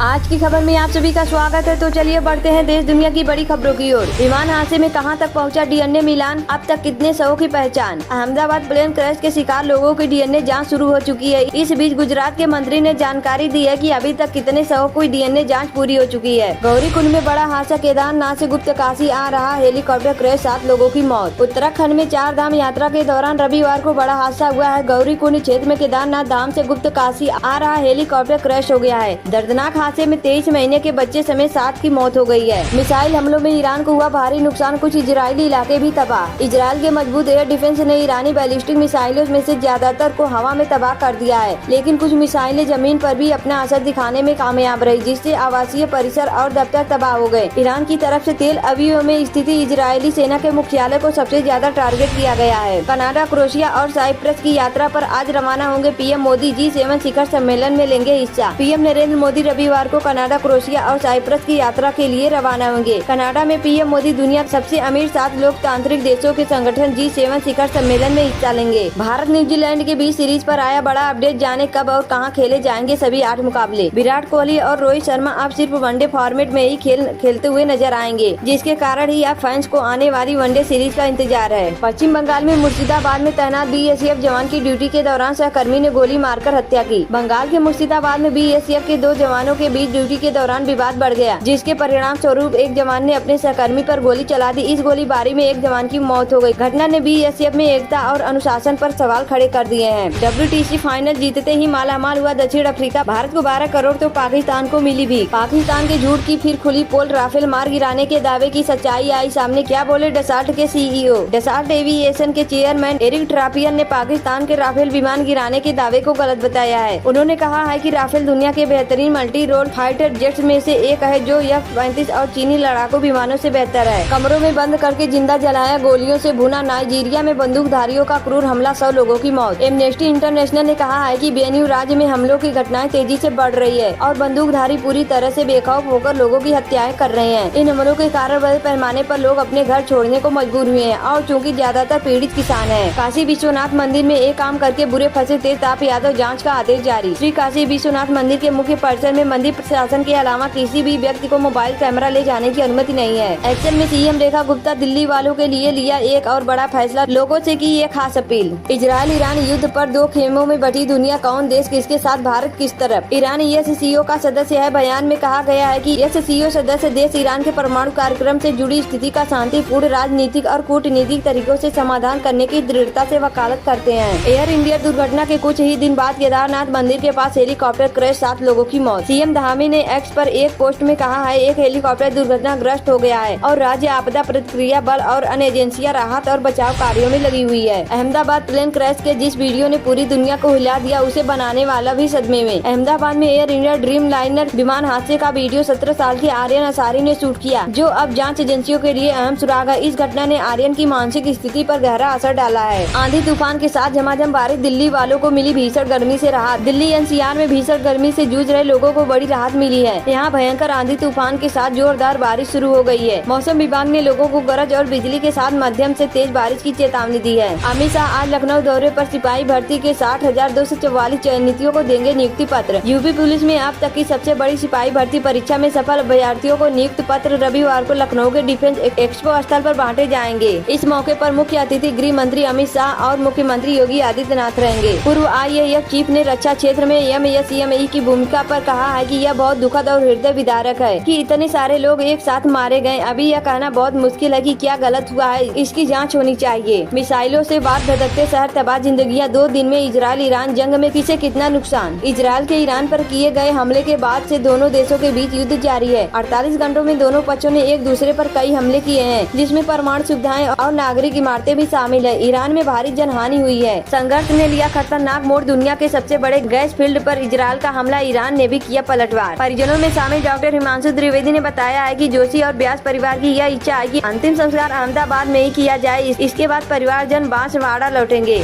आज की खबर में आप सभी का स्वागत है। तो चलिए बढ़ते हैं देश दुनिया की बड़ी खबरों की ओर। विमान हादसे में कहां तक पहुंचा डीएनए मिलान, अब तक कितने शवों की पहचान। अहमदाबाद प्लेन क्रैश के शिकार लोगों की डीएनए जांच शुरू हो चुकी है। इस बीच गुजरात के मंत्री ने जानकारी दी है कि अभी तक कितने शवों की डीएनए जाँच पूरी हो चुकी है। गौरीकुंड में बड़ा हादसा, केदारनाथ से गुप्तकाशी आ रहा हेलीकॉप्टर क्रैश, 7 लोगों की मौत। उत्तराखंड में 4 धाम यात्रा के दौरान रविवार को बड़ा हादसा हुआ है। गौरीकुंड क्षेत्र में केदारनाथ धाम से गुप्तकाशी आ रहा हेलीकॉप्टर क्रैश हो गया है। दर्दनाक हादसे में 23 महीने के बच्चे समेत 7 की मौत हो गई है। मिसाइल हमलों में ईरान को हुआ भारी नुकसान, कुछ इजरायली इलाके भी तबाह। इजरायल के मजबूत एयर डिफेंस ने ईरानी बैलिस्टिक मिसाइलों में से ज्यादातर को हवा में तबाह कर दिया है, लेकिन कुछ मिसाइलें जमीन पर भी अपना असर दिखाने में कामयाब रही, जिससे आवासीय परिसर और दफ्तर तबाह हो गए। ईरान की तरफ से तेल अवीव में स्थित इजरायली सेना के मुख्यालय को सबसे ज्यादा टारगेट किया गया है। कनाडा, क्रोएशिया और साइप्रस की यात्रा पर आज रवाना होंगे पीएम मोदी। G7 शिखर सम्मेलन में लेंगे हिस्सा। पीएम नरेंद्र मोदी रविवार को कनाडा, क्रोएशिया और साइप्रस की यात्रा के लिए रवाना होंगे। कनाडा में पीएम मोदी दुनिया के सबसे अमीर 7 लोकतांत्रिक देशों के संगठन G7 शिखर सम्मेलन में हिस्सा लेंगे। भारत न्यूजीलैंड के बीच सीरीज पर आया बड़ा अपडेट, जाने कब और कहां खेले जाएंगे सभी 8 मुकाबले। विराट कोहली और रोहित शर्मा अब सिर्फ वनडे फॉर्मेट में ही खेलते हुए नजर आएंगे, जिसके कारण ही अब फैंस को आने वाली वनडे सीरीज का इंतजार है। पश्चिम बंगाल में मुर्शिदाबाद में तैनात बीएसएफ जवान की ड्यूटी के दौरान सहकर्मी ने गोली मारकर हत्या की। बंगाल के मुर्शिदाबाद में बीएसएफ के 2 जवानों के बीच ड्यूटी के दौरान विवाद बढ़ गया, जिसके परिणाम स्वरूप एक जवान ने अपने सहकर्मी पर गोली चला दी। इस गोलीबारी में एक जवान की मौत हो गई। घटना ने बीएसएफ में एकता और अनुशासन पर सवाल खड़े कर दिए हैं। WTC फाइनल जीतते ही मालामाल हुआ दक्षिण अफ्रीका। भारत को 12 करोड़ तो पाकिस्तान को मिली भी। पाकिस्तान के झूठ की फिर खुली पोल, राफेल मार गिराने के दावे की सच्चाई आई सामने। क्या बोले डसाल्ट के CEO। डसाल्ट एविएशन के चेयरमैन एरिक ट्रापियन ने पाकिस्तान के राफेल विमान गिराने के दावे को गलत बताया है। उन्होंने कहा है कि राफेल दुनिया के बेहतरीन मल्टी रोल फाइटर जेट्स में से एक है, जो F-35 और चीनी लड़ाकू विमानों से बेहतर है। कमरों में बंद करके जिंदा जलाया, गोलियों से भुना। नाइजीरिया में बंदूकधारियों का क्रूर हमला, 100 लोगों की मौत। एमनेस्टी इंटरनेशनल ने कहा है कि बेनिन राज्य में हमलों की घटनाएं तेजी से बढ़ रही है और बंदूकधारी पूरी तरह से बेखौफ होकर लोगों की हत्याएं कर रहे हैं। इन हमलों के कारण बड़े पैमाने पर लोग अपने घर छोड़ने को मजबूर हुए हैं और चूंकि ज्यादातर पीड़ित किसान हैं। काशी विश्वनाथ मंदिर में एक काम करके बुरे फंसे तेजताप यादव, जांच का आदेश जारी। श्री काशी विश्वनाथ मंदिर के मुख्य परिसर में मंदिर प्रशासन के अलावा किसी भी व्यक्ति को मोबाइल कैमरा ले जाने की अनुमति नहीं है। एक्शन में सीएम रेखा गुप्ता दिल्ली वालों के लिए लिया एक और बड़ा फैसला, लोगों से की ये खास अपील। इजरायल ईरान युद्ध पर 2 खेमों में बटी दुनिया, कौन देश किसके साथ, भारत किस तरफ। ईरान SCO का सदस्य है। बयान में कहा गया है कि SCO सदस्य देश ईरान के परमाणु कार्यक्रम से जुड़ी स्थिति का शांतिपूर्ण राजनीतिक और कूटनीतिक तरीकों से समाधान करने की दृढ़ता से वकालत करते हैं। एयर इंडिया दुर्घटना के कुछ ही दिन बाद केदारनाथ मंदिर के पास हेलीकॉप्टर क्रैश, 7 लोगों की मौत। सीएम धामी ने एक्स पर एक पोस्ट में कहा है, एक हेलीकॉप्टर दुर्घटनाग्रस्त हो गया है और राज्य आपदा प्रतिक्रिया बल और अन्य एजेंसियां राहत और बचाव कार्यों में लगी हुई है। अहमदाबाद प्लेन क्रैश के जिस वीडियो ने पूरी दुनिया को हिला दिया, उसे बनाने वाला भी सदमे में। अहमदाबाद में एयर इंडिया ड्रीम लाइनर विमान हादसे का वीडियो 17 साल के आर्यन अंसारी ने शूट किया, जो अब जांच एजेंसियों के लिए अहम सुराग है। इस घटना ने आर्यन की मानसिक स्थिति पर गहरा असर डाला है। आंधी तूफान के साथ झमाझम बारिश, दिल्ली वालों को मिली भीषण गर्मी से राहत। दिल्ली NCR में भीषण गर्मी से जूझ रहे लोगों को बड़ी राहत मिली है। यहाँ भयंकर आंधी तूफान के साथ जोरदार बारिश शुरू हो गई है। मौसम विभाग ने लोगों को गरज और बिजली के साथ मध्यम से तेज बारिश की चेतावनी दी है। अमित शाह आज लखनऊ दौरे पर सिपाही भर्ती के 60,244 चयनितों को देंगे नियुक्ति पत्र। यूपी पुलिस में अब तक की सबसे बड़ी सिपाही भर्ती परीक्षा में सफल अभ्यर्थियों को नियुक्ति पत्र रविवार को लखनऊ के डिफेंस एक्सपो स्थल पर बांटे जाएंगे। इस मौके पर मुख्य अतिथि गृह मंत्री अमित शाह और मुख्यमंत्री योगी आदित्यनाथ रहेंगे। पूर्व IAF चीफ ने रक्षा क्षेत्र में MSME की भूमिका पर कहा है कि यह बहुत दुखद और हृदय विदारक है कि इतने सारे लोग एक साथ मारे गए। अभी यह कहना बहुत मुश्किल है कि क्या गलत हुआ है, इसकी जांच होनी चाहिए। मिसाइलों से बात धधकते शहर, तबाह जिंदगियां। 2 दिन में इजरायल ईरान जंग में किसे कितना नुकसान। इजरायल के ईरान पर किए गए हमले के बाद से दोनों देशों के बीच युद्ध जारी है। 48 घंटों में दोनों पक्षों ने एक दूसरे पर कई हमले किए हैं, जिसमें परमाणु सुविधाएं और नागरिक इमारतें भी शामिल है। ईरान में भारी जनहानि हुई है। संघर्ष ने लिया खतरनाक मोड़, दुनिया के सबसे बड़े गैस फील्ड पर इजरायल का हमला, ईरान ने भी किया पलटवार। परिजनों में शामिल डॉक्टर हिमांशु त्रिवेदी ने बताया है कि जोशी और व्यास परिवार की यह इच्छा है कि अंतिम संस्कार अहमदाबाद में ही किया जाए। इसके बाद परिवारजन बांसवाड़ा लौटेंगे।